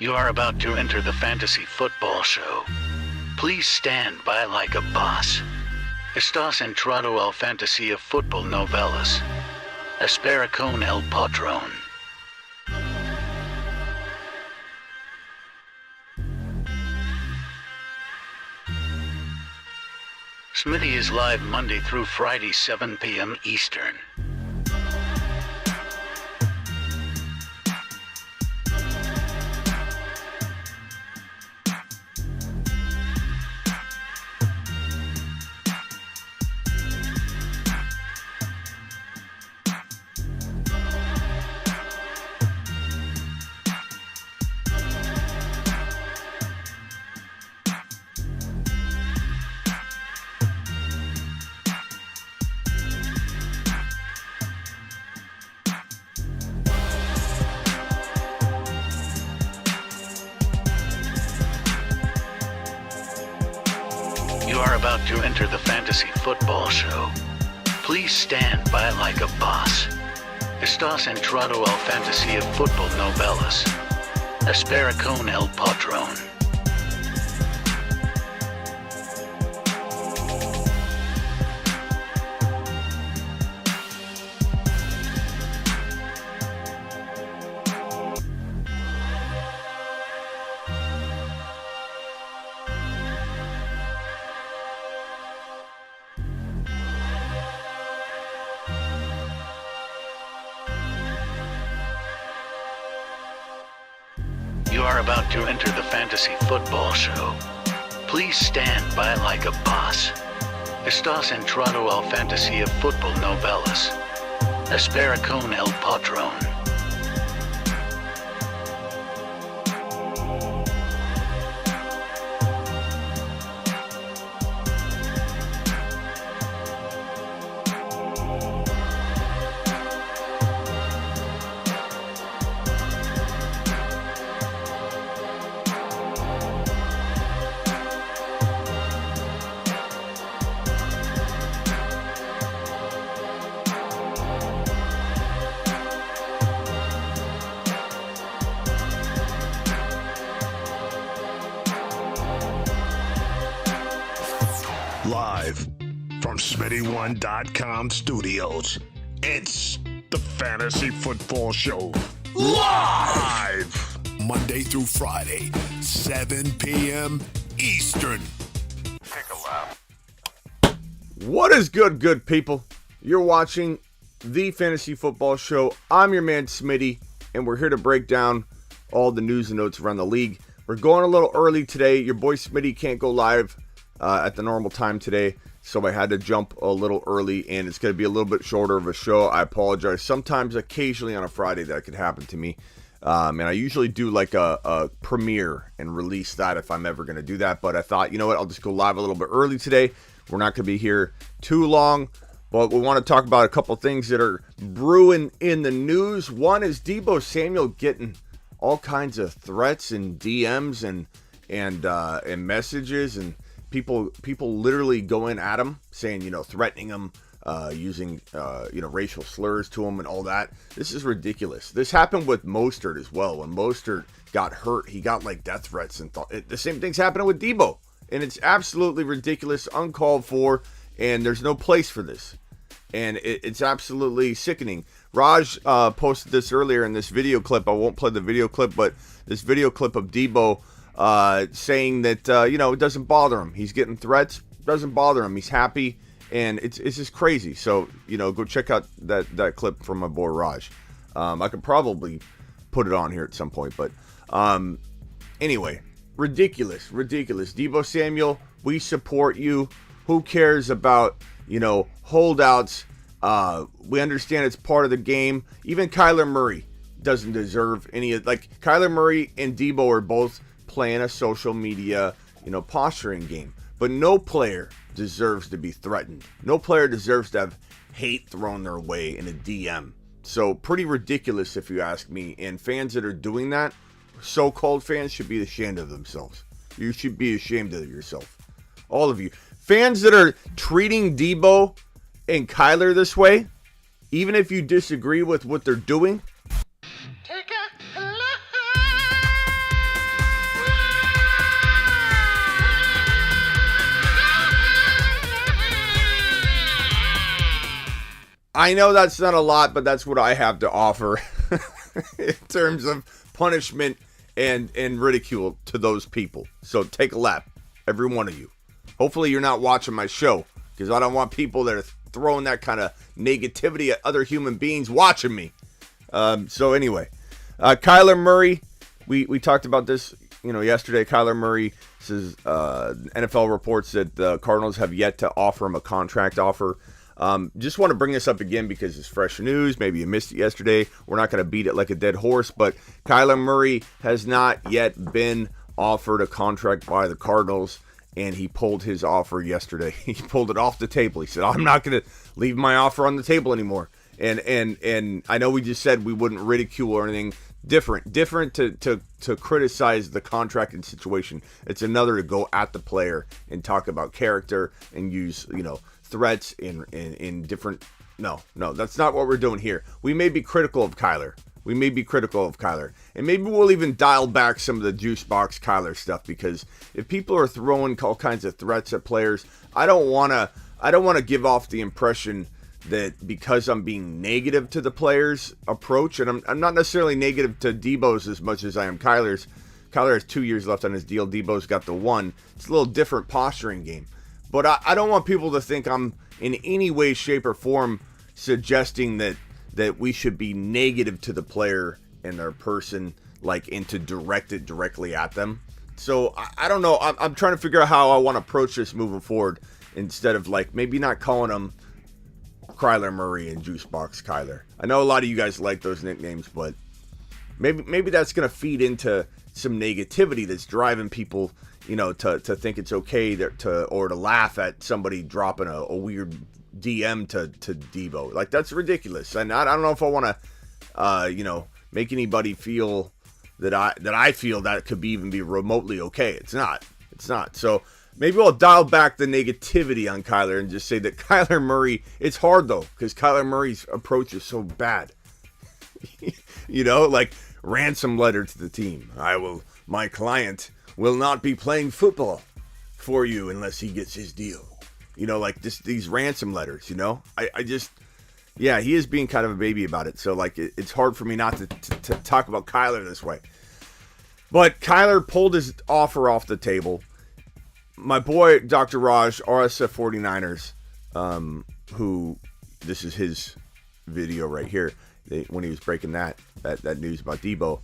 You are about to enter the fantasy football show. Please stand by like a boss. Estás entrado al fantasía fútbol novelas. Espera con el patrón. Smitty is live Monday through Friday, 7 p.m. Eastern. You are about to enter the fantasy football show. Please stand by like a boss. Estás entrado al fantasía fútbol novelas. Espera con el patrón. You are about to enter the fantasy football show. Please stand by like a boss. Estás entrado al fantasía fútbol novelas. Espera con el patrón. Live from Smitty1.com studios, it's the Fantasy Football Show. Live! Monday through Friday, 7 p.m. Eastern. Take a lap. What is good people? You're watching the Fantasy Football Show. I'm your man Smitty, and we're here to break down all the news and notes around the league. We're going a little early today. Your boy Smitty can't go live at the normal time today, so I had to jump a little early, and it's going to be a little bit shorter of a show. I apologize. Sometimes, occasionally on a Friday, that could happen to me, and I usually do like a premiere and release that if I'm ever going to do that, but I thought, you know what, I'll just go live a little bit early today. We're not going to be here too long, but we want to talk about a couple things that are brewing in the news. One is Deebo Samuel getting all kinds of threats and DMs and messages, and people literally going at him, saying, threatening him, using, racial slurs to him and all that. This is ridiculous. This happened with Mostert as well. When Mostert got hurt, he got like death threats, and the same thing's happening with Deebo. And it's absolutely ridiculous, uncalled for, and there's no place for this. And it's absolutely sickening. Raj posted this earlier in this video clip. I won't play the video clip, but this video clip of Deebo saying that, it doesn't bother him. He's getting threats. Doesn't bother him. He's happy. And it's just crazy. So, go check out that clip from my boy Raj. I could probably put it on here at some point. But anyway, ridiculous. Deebo Samuel, we support you. Who cares about, holdouts? We understand it's part of the game. Even Kyler Murray doesn't deserve any of, Kyler Murray and Deebo are both playing a social media, posturing game. But no player deserves to be threatened. No player deserves to have hate thrown their way in a DM. So pretty ridiculous if you ask me. And fans that are doing that, so-called fans, should be ashamed of themselves. You should be ashamed of yourself. All of you. Fans that are treating Deebo and Kyler this way, even if you disagree with what they're doing, I know that's not a lot, but that's what I have to offer in terms of punishment and ridicule to those people. So take a lap, every one of you. Hopefully you're not watching my show, because I don't want people that are throwing that kind of negativity at other human beings watching me. So anyway, Kyler Murray, we talked about this, yesterday. Kyler Murray says NFL reports that the Cardinals have yet to offer him a contract offer. Just want to bring this up again because it's fresh news. Maybe you missed it yesterday. We're not going to beat it like a dead horse, but Kyler Murray has not yet been offered a contract by the Cardinals, and he pulled his offer yesterday. He pulled it off the table. He said, I'm not going to leave my offer on the table anymore. And I know we just said we wouldn't ridicule or anything. Different to criticize the contract and situation. It's another to go at the player and talk about character and use, threats in different. No, that's not what we're doing here. We may be critical of Kyler. And maybe we'll even dial back some of the juice box Kyler stuff, because if people are throwing all kinds of threats at players, I don't want to give off the impression that because I'm being negative to the player's approach, and I'm not necessarily negative to Deebo's as much as I am Kyler's. Kyler has 2 years left on his deal. Deebo's got the one. It's a little different posturing game. But I don't want people to think I'm in any way, shape, or form suggesting that we should be negative to the player and their person, and to direct it directly at them. So I don't know. I'm trying to figure out how I want to approach this moving forward, instead of maybe not calling them Kyler Murray and Juicebox Kyler. I know a lot of you guys like those nicknames, but maybe that's going to feed into some negativity that's driving people, to think it's okay to laugh at somebody dropping a weird DM to Deebo. That's ridiculous. And I don't know if I want to, make anybody feel that I feel that could even be remotely okay. It's not. So maybe we'll dial back the negativity on Kyler and just say that Kyler Murray, it's hard though, because Kyler Murray's approach is so bad. Ransom letter to the team. My client will not be playing football for you unless he gets his deal. These ransom letters, he is being kind of a baby about it. So it's hard for me not to talk about Kyler this way. But Kyler pulled his offer off the table. My boy, Dr. Raj, RSF 49ers, who, this is his video right here, when he was breaking that news about Deebo.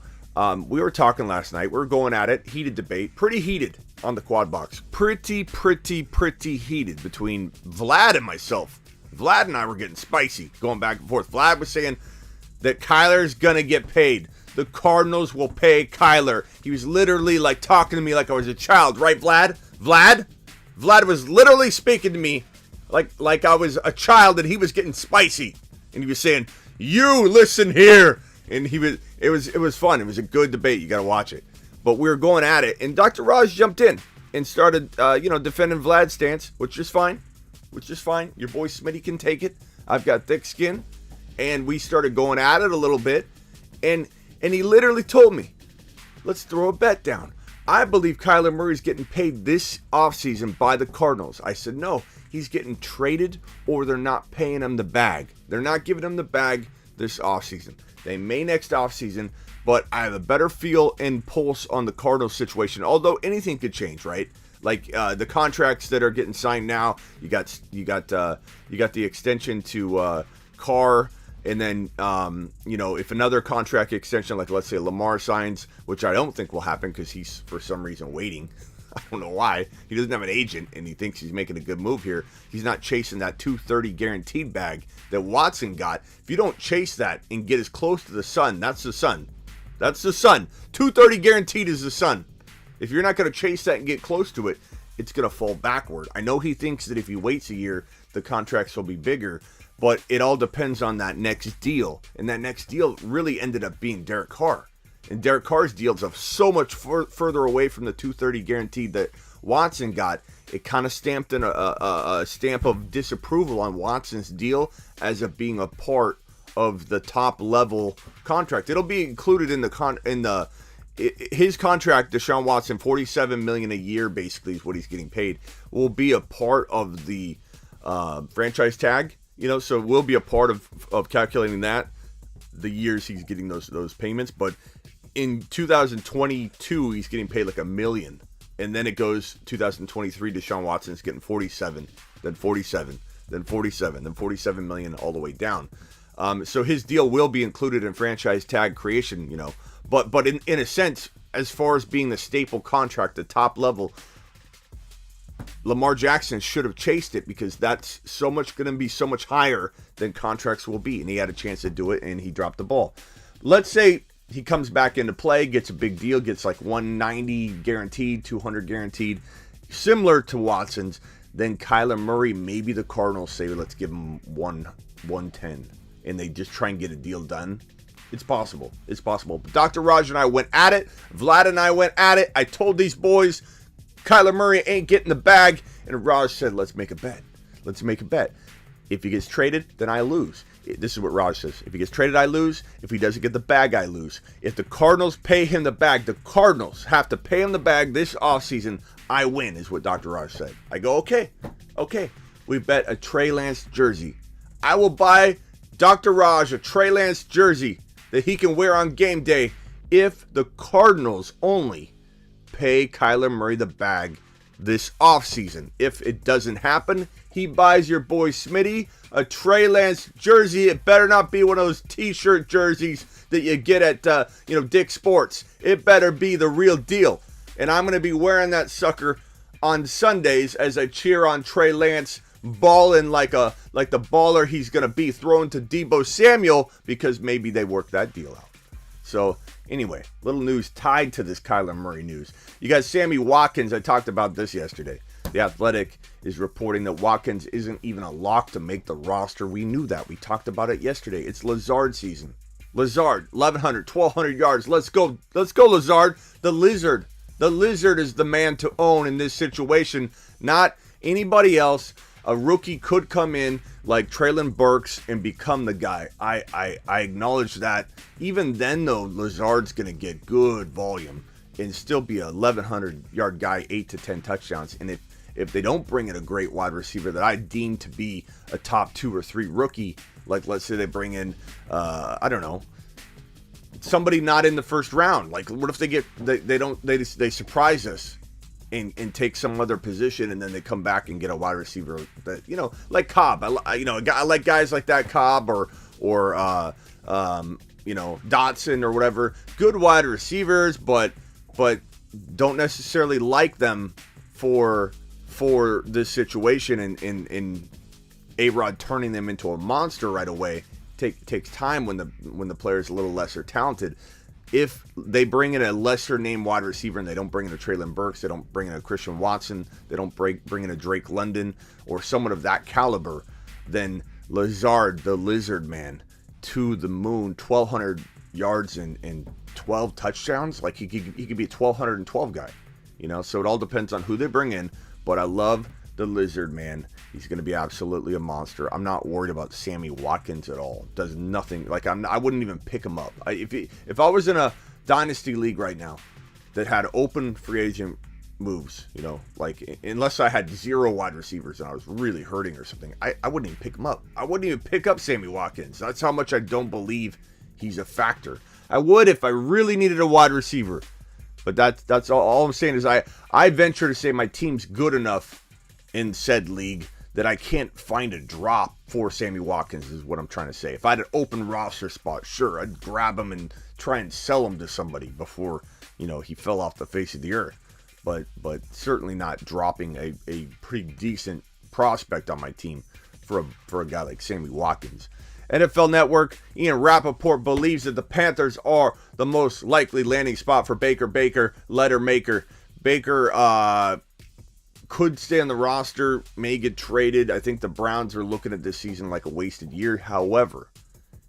We were talking last night. We were going at it. Heated debate. Pretty heated on the quad box. Pretty heated between Vlad and myself. Vlad and I were getting spicy, going back and forth. Vlad was saying that Kyler's going to get paid. The Cardinals will pay Kyler. He was literally talking to me like I was a child. Right, Vlad? Vlad was literally speaking to me like I was a child, and he was getting spicy. And he was saying, you listen here. And it was fun. It was a good debate. You got to watch it. But we were going at it, and Dr. Raj jumped in and started, defending Vlad's stance, which is fine. Your boy Smitty can take it. I've got thick skin. And we started going at it a little bit. And he literally told me, let's throw a bet down. I believe Kyler Murray's getting paid this offseason by the Cardinals. I said, no, he's getting traded, or they're not paying him the bag. They're not giving him the bag this offseason. They may next offseason, but I have a better feel and pulse on the Cardinals situation, although anything could change, right? The contracts that are getting signed now, you got the extension to Carr. And then, if another contract extension, let's say Lamar signs, which I don't think will happen because he's for some reason waiting. I don't know why. He doesn't have an agent, and he thinks he's making a good move here. He's not chasing that $230 guaranteed bag that Watson got. If you don't chase that and get as close to the sun, that's the sun. $230 guaranteed is the sun. If you're not going to chase that and get close to it, it's going to fall backward. I know he thinks that if he waits a year, the contracts will be bigger. But it all depends on that next deal. And that next deal really ended up being Derek Carr. And Derek Carr's deals are so much further away from the $230 guaranteed that Watson got. It kind of stamped in a stamp of disapproval on Watson's deal as of being a part of the top level contract. It'll be included in his contract. Deshaun Watson, $47 million a year basically is what he's getting paid. Will be a part of the franchise tag. So we'll be a part of calculating that, the years he's getting those payments. But in 2022, he's getting paid like $1 million. And then it goes 2023, Deshaun Watson's getting 47, then 47, then 47, then 47 million all the way down. So his deal will be included in franchise tag creation, But in a sense, as far as being the staple contract, the top level, Lamar Jackson should have chased it because that's going to be so much higher than contracts will be. And he had a chance to do it, and he dropped the ball. Let's say he comes back into play, gets a big deal, gets like 190 guaranteed, 200 guaranteed, similar to Watson's. Then Kyler Murray, maybe the Cardinals say, let's give him 110, and they just try and get a deal done. It's possible. It's possible. But Dr. Raj and I went at it. Vlad and I went at it. I told these boys, Kyler Murray ain't getting the bag. And Raj said, let's make a bet. Let's make a bet. If he gets traded, then I lose. This is what Raj says. If he gets traded, I lose. If he doesn't get the bag, I lose. If the Cardinals pay him the bag, the Cardinals have to pay him the bag this offseason, I win, is what Dr. Raj said. I go, okay. We bet a Trey Lance jersey. I will buy Dr. Raj a Trey Lance jersey that he can wear on game day if the Cardinals only pay Kyler Murray the bag this offseason. If it doesn't happen, he buys your boy Smitty a Trey Lance jersey. It better not be one of those t-shirt jerseys that you get at Dick's Sports. It better be the real deal. And I'm going to be wearing that sucker on Sundays as I cheer on Trey Lance balling like the baller he's going to be, throwing to Deebo Samuel, because maybe they worked that deal out. So anyway, little news tied to this Kyler Murray news. You got Sammy Watkins. I talked about this yesterday. The Athletic is reporting that Watkins isn't even a lock to make the roster. We knew that. We talked about it yesterday. It's Lazard season. Lazard, 1,100, 1,200 yards. Let's go. Let's go, Lazard. The Lizard. The Lizard is the man to own in this situation, not anybody else. A rookie could come in like Traylon Burks and become the guy. I acknowledge that. Even then, though, Lazard's going to get good volume and still be a 1,100-yard guy, 8 to 10 touchdowns. And if they don't bring in a great wide receiver that I deem to be a top 2 or 3 rookie, like let's say they bring in, somebody not in the first round. Like what if they surprise us and take some other position, and then they come back and get a wide receiver that, like Cobb. I like guys like that, Cobb or Dotson or whatever. Good wide receivers, but don't necessarily like them for this situation, and A-Rod turning them into a monster right away takes time when the player's a little lesser talented. If they bring in a lesser named wide receiver and they don't bring in a Traylon Burks, they don't bring in a Christian Watson, they don't bring in a Drake London or someone of that caliber, then Lazard, the Lizard Man, to the moon, 1,200 yards and 12 touchdowns. Like he could be a 1,212 guy, So it all depends on who they bring in. But I love the Lizard Man. He's going to be absolutely a monster. I'm not worried about Sammy Watkins at all. Does nothing. Like I wouldn't even pick him up. If I was in a dynasty league right now that had open free agent moves, like unless I had 0 wide receivers and I was really hurting or something, I wouldn't even pick him up. I wouldn't even pick up Sammy Watkins. That's how much I don't believe he's a factor. I would if I really needed a wide receiver. But that's all I'm saying is I venture to say my team's good enough in said league that I can't find a drop for Sammy Watkins, is what I'm trying to say. If I had an open roster spot, sure, I'd grab him and try and sell him to somebody before, he fell off the face of the earth. But certainly not dropping a pretty decent prospect on my team for a guy like Sammy Watkins. NFL Network, Ian Rappaport believes that the Panthers are the most likely landing spot for Baker, letter maker. Baker could stay on the roster, may get traded. I think the Browns are looking at this season like a wasted year. However,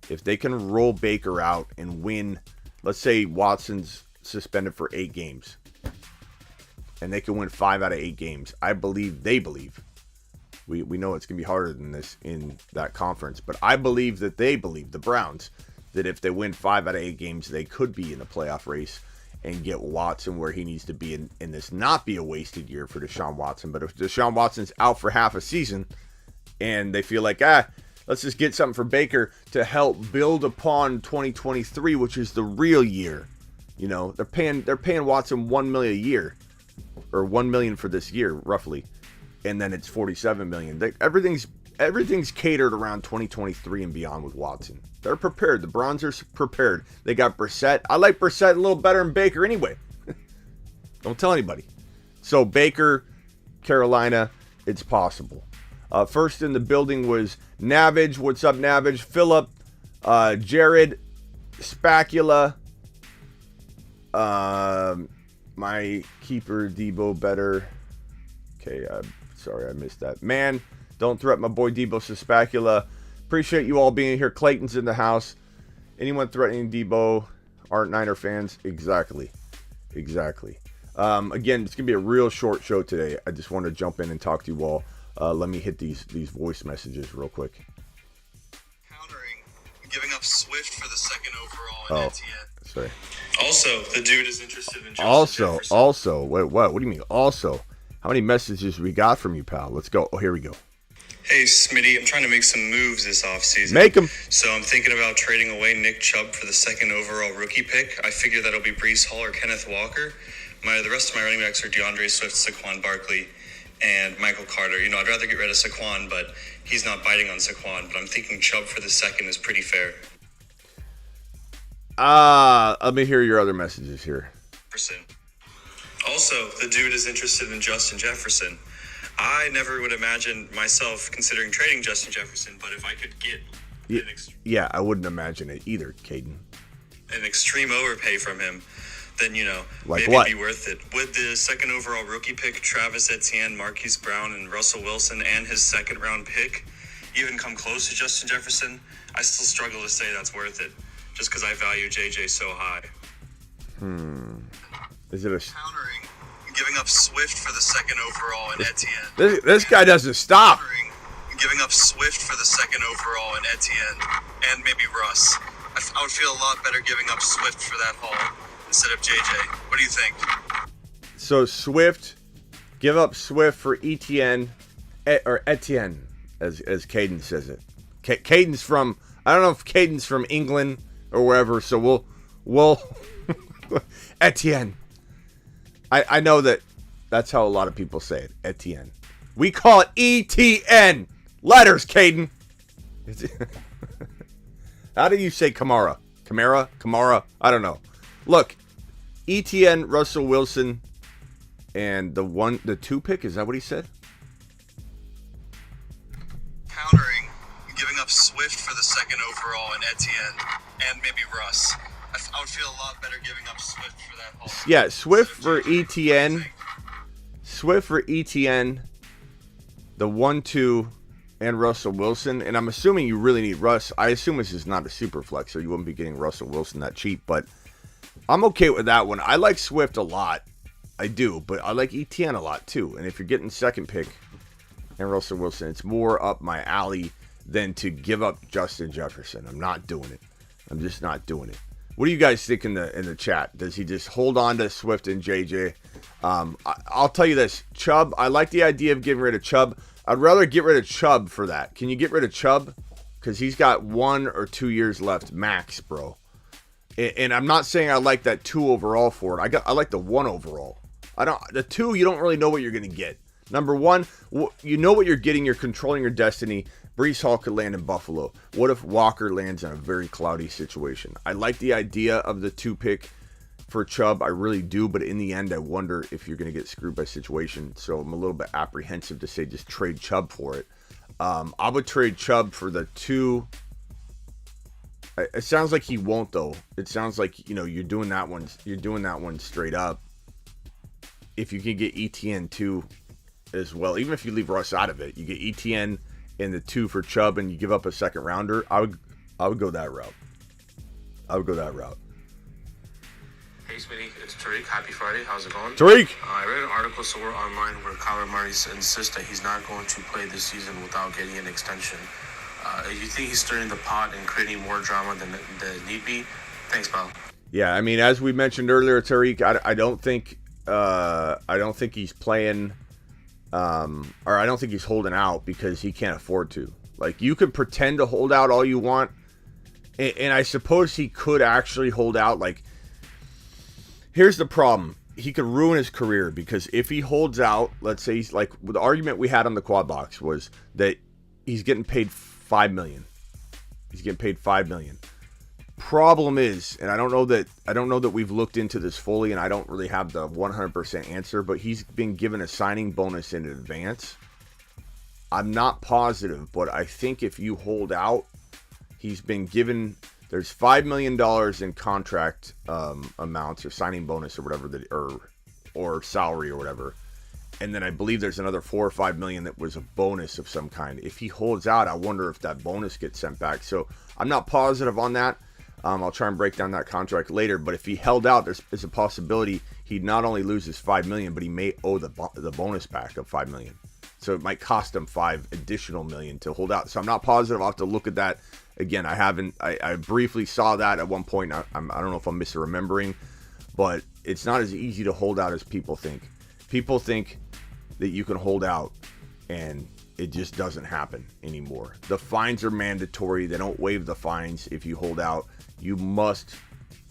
if they can roll Baker out and win, let's say Watson's suspended for 8 games, and they can win 5 out of 8 games, they believe. We know it's going to be harder than this in that conference, but I believe that they believe, the Browns, that if they win 5 out of 8 games, they could be in the playoff race and get Watson where he needs to be, and this not be a wasted year for Deshaun Watson. But if Deshaun Watson's out for half a season and they feel like, let's just get something for Baker to help build upon 2023, which is the real year. You know, they're paying Watson $1 million a year, or $1 million for this year, roughly, and then it's $47 million. Everything's catered around 2023 and beyond with Watson. They're prepared. The Browns are prepared. They got Brissett. I like Brissett a little better than Baker anyway. Don't tell anybody. So Baker, Carolina, it's possible. First in the building was Navage. What's up, Navage? Phillip, Jared, Spacula, my keeper, Deebo better. Okay, sorry I missed that. Man, don't threaten my boy Deebo Spacula. Appreciate you all being here. Clayton's in the house. Anyone threatening Deebo aren't Niner fans? Exactly. Again, it's going to be a real short show today. I just want to jump in and talk to you all. Let me hit these voice messages real quick. Countering, giving up Swift for the second overall in Etienne. Sorry. Also, the dude is interested in Justin Jefferson. Also, wait, what do you mean? Also, how many messages we got from you, pal? Let's go. Oh, here we go. Hey, Smitty, I'm trying to make some moves this offseason. Make them. So I'm thinking about trading away Nick Chubb for the second overall rookie pick. I figure that'll be Breece Hall or Kenneth Walker. The rest of my running backs are DeAndre Swift, Saquon Barkley, and Michael Carter. You know, I'd rather get rid of Saquon, but he's not biting on Saquon. But I'm thinking Chubb for the second is pretty fair. Let me hear your other messages here. Also, the dude is interested in Justin Jefferson. I never would imagine myself considering trading Justin Jefferson, but if I could get I wouldn't imagine it either, Caden. An extreme overpay from him, then, you know, like maybe what? It'd be worth it. With the second overall rookie pick, Travis Etienne, Marquise Brown, and Russell Wilson, and his second round pick even come close to Justin Jefferson, I still struggle to say that's worth it, just because I value JJ so high. Is it a... Countering, giving up Swift for the second overall in Etienne. This guy doesn't stop. Countering, giving up Swift for the second overall in Etienne, and maybe Russ. I would feel a lot better giving up Swift for that haul instead of JJ. What do you think? So Swift, give up Swift for Etienne, or Etienne, as Caden says it. Caden's from, I don't know if Caden's from England or wherever, so we'll Etienne. I know that's how a lot of people say it, Etienne. We call it ETN. Letters, Caden. How do you say Kamara? Kamara? I don't know. Look, ETN, Russell Wilson, and the 2 pick, is that what he said? Countering, giving up Swift for the second overall in Etienne, and maybe Russ. I would feel a lot better giving up Swift for that haul. Yeah, Swift for ETN. Swift for ETN, the 1-2, and Russell Wilson. And I'm assuming you really need Russ. I assume this is not a super flex, so you wouldn't be getting Russell Wilson that cheap. But I'm okay with that one. I like Swift a lot. I do. But I like ETN a lot, too. And if you're getting second pick and Russell Wilson, it's more up my alley than to give up Justin Jefferson. I'm not doing it. I'm just not doing it. What do you guys think in the chat? Does he just hold on to Swift and JJ? I'll tell you this. Chubb, I like the idea of getting rid of Chubb. I'd rather get rid of Chubb for that. Can you get rid of Chubb? Because he's got 1 or 2 years left max, bro. And I'm not saying I like that 2 overall for it. I like the 1 overall. The 2, you don't really know what you're going to get. Number 1, you know what you're getting. You're controlling your destiny. Breece Hall could land in Buffalo. What if Walker lands in a very cloudy situation? I like the idea of the 2 pick for Chubb. I really do. But in the end, I wonder if you're going to get screwed by situation. So I'm a little bit apprehensive to say just trade Chubb for it. I would trade Chubb for the 2. It sounds like he won't, though. It sounds like, you're doing that one. You're doing that one straight up. If you can get ETN 2 as well, even if you leave Russ out of it, you get ETN and the 2 for Chubb, and you give up a second rounder. I would go that route. Hey, Smitty, it's Tariq. Happy Friday. How's it going? Tariq! I read an article somewhere online where Kyler Murray insists that he's not going to play this season without getting an extension. You think he's stirring the pot and creating more drama than need be? Thanks, pal. Yeah, I mean, as we mentioned earlier, Tariq, I don't think he's playing, or I don't think he's holding out because he can't afford to. Like, you could pretend to hold out all you want, and I suppose he could actually hold out. Like, here's the problem. He could ruin his career, because if he holds out, let's say he's like, the argument we had on the quad box was that he's getting paid $5 million. He's getting paid $5 million. Problem is, and I don't know that we've looked into this fully, and I don't really have the 100% answer, but he's been given a signing bonus in advance. I'm not positive, but I think if you hold out, he's been given, there's $5 million in contract amounts, or signing bonus, or whatever, or salary, or whatever. And then I believe there's another $4 or $5 million that was a bonus of some kind. If he holds out, I wonder if that bonus gets sent back. So I'm not positive on that. I'll try and break down that contract later. But if he held out, there's a possibility he'd not only lose his $5 million, but he may owe the bonus back of $5 million. So it might cost him $5 additional million to hold out. So I'm not positive. I'll have to look at that again. I briefly saw that at one point. I don't know if I'm misremembering, but it's not as easy to hold out as people think. People think that you can hold out, and it just doesn't happen anymore. The fines are mandatory. They don't waive the fines if you hold out. You must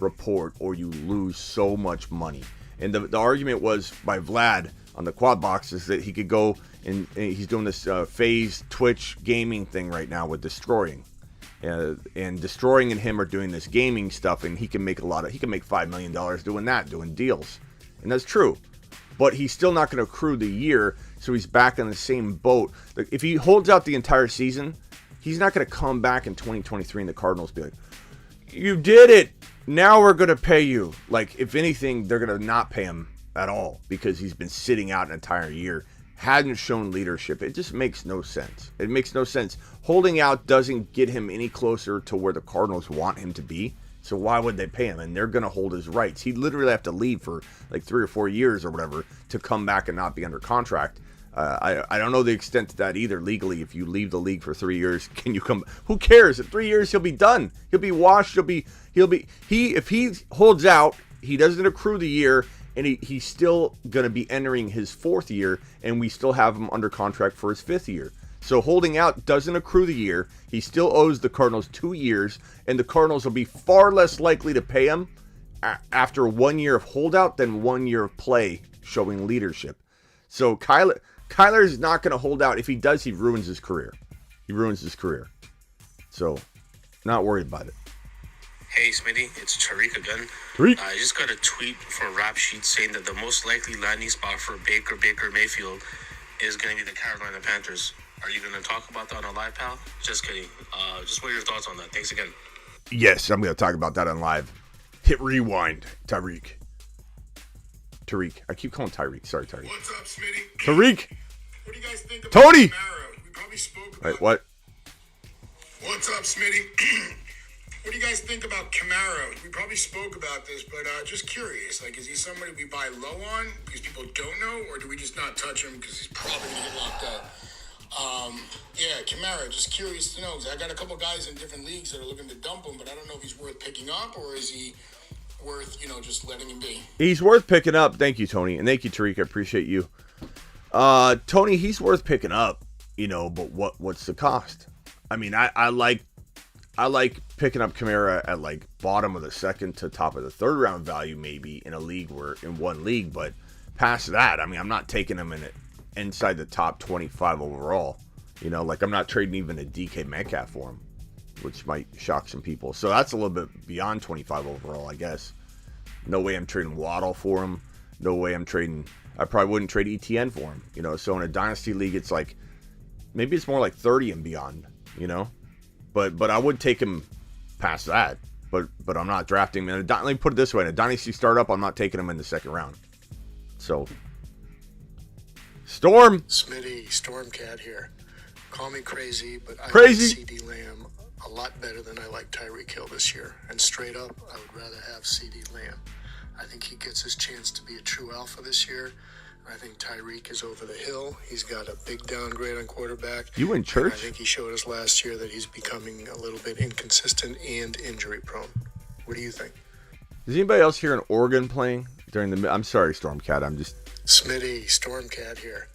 report, or you lose so much money. And the argument was by Vlad on the quad box is that he could go and he's doing this phased Twitch gaming thing right now with Destroying. And Destroying and him are doing this gaming stuff, and he can make $5 million doing deals. And that's true. But he's still not going to accrue the year, so he's back in the same boat. Like, if he holds out the entire season, he's not going to come back in 2023 and the Cardinals be like, you did it, now we're going to pay you. Like, if anything, they're going to not pay him at all, because he's been sitting out an entire year, hadn't shown leadership. It just makes no sense. It makes no sense. Holding out doesn't get him any closer to where the Cardinals want him to be. So why would they pay him? And they're going to hold his rights. He'd literally have to leave for like 3 or 4 years or whatever to come back and not be under contract. I don't know the extent to that either legally. If you leave the league for 3 years, can you come? Who cares? In 3 years, he'll be done. He'll be washed. If he holds out, he doesn't accrue the year, and he's still going to be entering his 4th year, and we still have him under contract for his 5th year. So holding out doesn't accrue the year. He still owes the Cardinals 2 years, and the Cardinals will be far less likely to pay him after 1 year of holdout than 1 year of play showing leadership. So Kyler's not going to hold out. If he does, he ruins his career. So, not worried about it. Hey, Smitty, it's Tariq again. Tariq. I just got a tweet from Rap Sheet saying that the most likely landing spot for Baker Mayfield is going to be the Carolina Panthers. Are you going to talk about that on live, pal? Just kidding. Just what are your thoughts on that? Thanks again. Yes, I'm going to talk about that on live. Hit rewind, Tariq. I keep calling Tyreek. Sorry, Tariq. What's up, Smitty? Tariq. What do you guys think about Tony. Kamara? We probably spoke about. Wait, what? What's up, Smitty? What do you guys think about Kamara? We probably spoke about this, but just curious. Like, is he somebody we buy low on because people don't know, or do we just not touch him because he's probably going to get locked up? Yeah, Kamara, just curious to know. 'Cause I got a couple guys in different leagues that are looking to dump him, but I don't know if he's worth picking up, or is he worth, just letting him be? He's worth picking up. Thank you, Tony. And thank you, Tariq. I appreciate you. Tony, he's worth picking up, but what's the cost? I mean, I like picking up Kamara at like bottom of the 2nd to top of the 3rd round value, maybe in one league, but past that, I mean, I'm not taking him inside the top 25 overall. Like, I'm not trading even a DK Metcalf for him, which might shock some people. So that's a little bit beyond 25 overall, I guess. No way I'm trading Waddle for him. No way I probably wouldn't trade ETN for him. So in a dynasty league, it's like, maybe it's more like 30 and beyond, But I would take him past that. But I'm not drafting him. Let me put it this way: in a dynasty startup, I'm not taking him in the 2nd round. So, Storm. Smitty, Stormcat here. Call me crazy, but I Crazy. like CD Lamb a lot better than I like Tyreek Hill this year. And straight up, I would rather have CD Lamb. I think he gets his chance to be a true alpha this year. I think Tyreek is over the hill. He's got a big downgrade on quarterback. You in church? And I think he showed us last year that he's becoming a little bit inconsistent and injury prone. What do you think? Is anybody else hear an organ playing during the? I'm sorry, Stormcat. I'm just. Smitty, Stormcat here.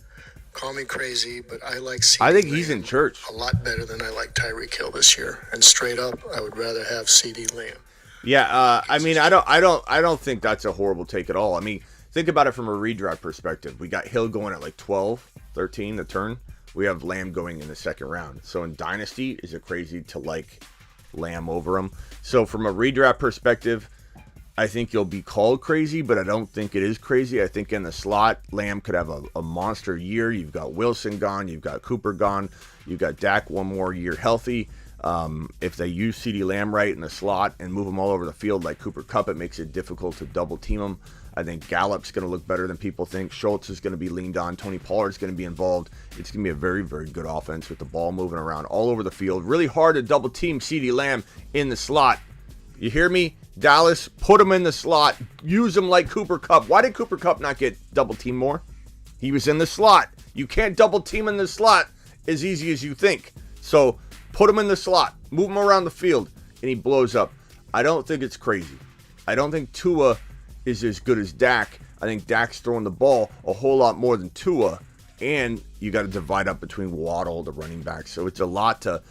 Call me crazy, but I like CeeDee I think he's Lamb in church. a lot better than I like Tyreek Hill this year. And straight up, I would rather have CeeDee Lamb. Yeah, I mean, I don't think that's a horrible take at all. I mean, think about it from a redraft perspective. We got Hill going at like 12, 13 the turn. We have Lamb going in the second round. So in Dynasty, is it crazy to like Lamb over him? So from a redraft perspective, I think you'll be called crazy, but I don't think it is crazy. I think in the slot, Lamb could have a monster year. You've got Wilson gone. You've got Cooper gone. You've got Dak one more year healthy. If they use CeeDee Lamb right in the slot and move him all over the field like Cooper Kupp, it makes it difficult to double team him. I think Gallup's going to look better than people think. Schultz is going to be leaned on. Tony Pollard's going to be involved. It's going to be a very, very good offense with the ball moving around all over the field. Really hard to double team CeeDee Lamb in the slot. You hear me? Dallas, put him in the slot. Use him like Cooper Kupp. Why did Cooper Kupp not get double team more? He was in the slot. You can't double team in the slot as easy as you think. So put him in the slot. Move him around the field. And he blows up. I don't think it's crazy. I don't think Tua is as good as Dak. I think Dak's throwing the ball a whole lot more than Tua. And you got to divide up between Waddle, the running back. So it's a lot to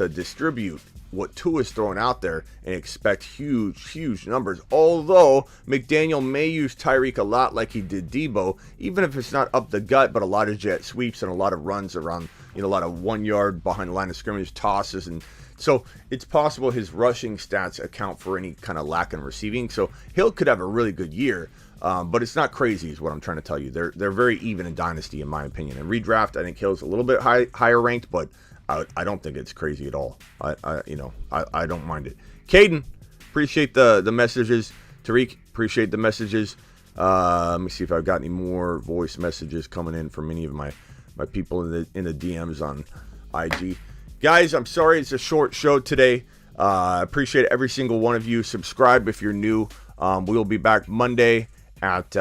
distribute what Tua is throwing out there and expect huge numbers. Although McDaniel may use Tyreek a lot like he did Deebo, even if it's not up the gut, but a lot of jet sweeps and a lot of runs around, a lot of 1 yard behind the line of scrimmage tosses. And so it's possible his rushing stats account for any kind of lack in receiving. So Hill could have a really good year, but it's not crazy is what I'm trying to tell you. They're very even in Dynasty, in my opinion. In redraft, I think Hill's a little bit higher ranked, but I don't think it's crazy at all. I don't mind it. Caden, appreciate the messages. Tariq, appreciate the messages. Let me see if I've got any more voice messages coming in from any of my people in the DMs on IG. Guys, I'm sorry it's a short show today. I appreciate every single one of you. Subscribe if you're new. We will be back Monday at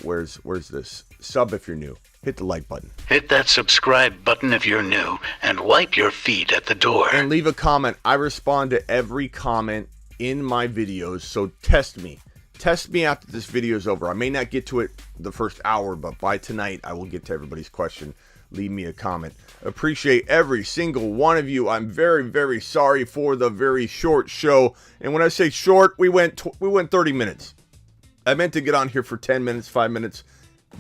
where's this? Sub if you're new. Hit the like button. Hit that subscribe button if you're new, and wipe your feet at the door. And leave a comment. I respond to every comment in my videos, so test me. Test me after this video is over. I may not get to it the first hour, but by tonight, I will get to everybody's question. Leave me a comment. Appreciate every single one of you. I'm very, very sorry for the very short show. And when I say short, we went 30 minutes. I meant to get on here for 10 minutes, 5 minutes.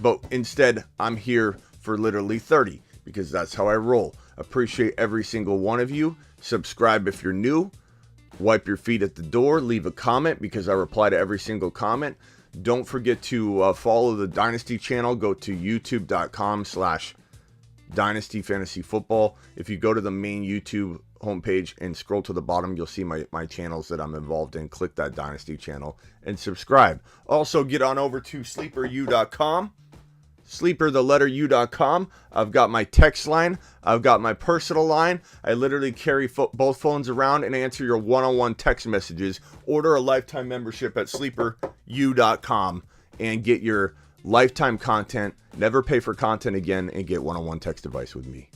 But instead, I'm here for literally 30 because that's how I roll. Appreciate every single one of you. Subscribe if you're new. Wipe your feet at the door. Leave a comment because I reply to every single comment. Don't forget to follow the Dynasty channel. Go to youtube.com/Dynasty Fantasy Football. If you go to the main YouTube homepage and scroll to the bottom, you'll see my channels that I'm involved in. Click that Dynasty channel and subscribe. Also, get on over to sleeperu.com. sleeper.u.com. I've got my text line. I've got my personal line. I literally carry both phones around and answer your one-on-one text messages. Order a lifetime membership at sleeperu.com and get your lifetime content. Never pay for content again and get one-on-one text advice with me.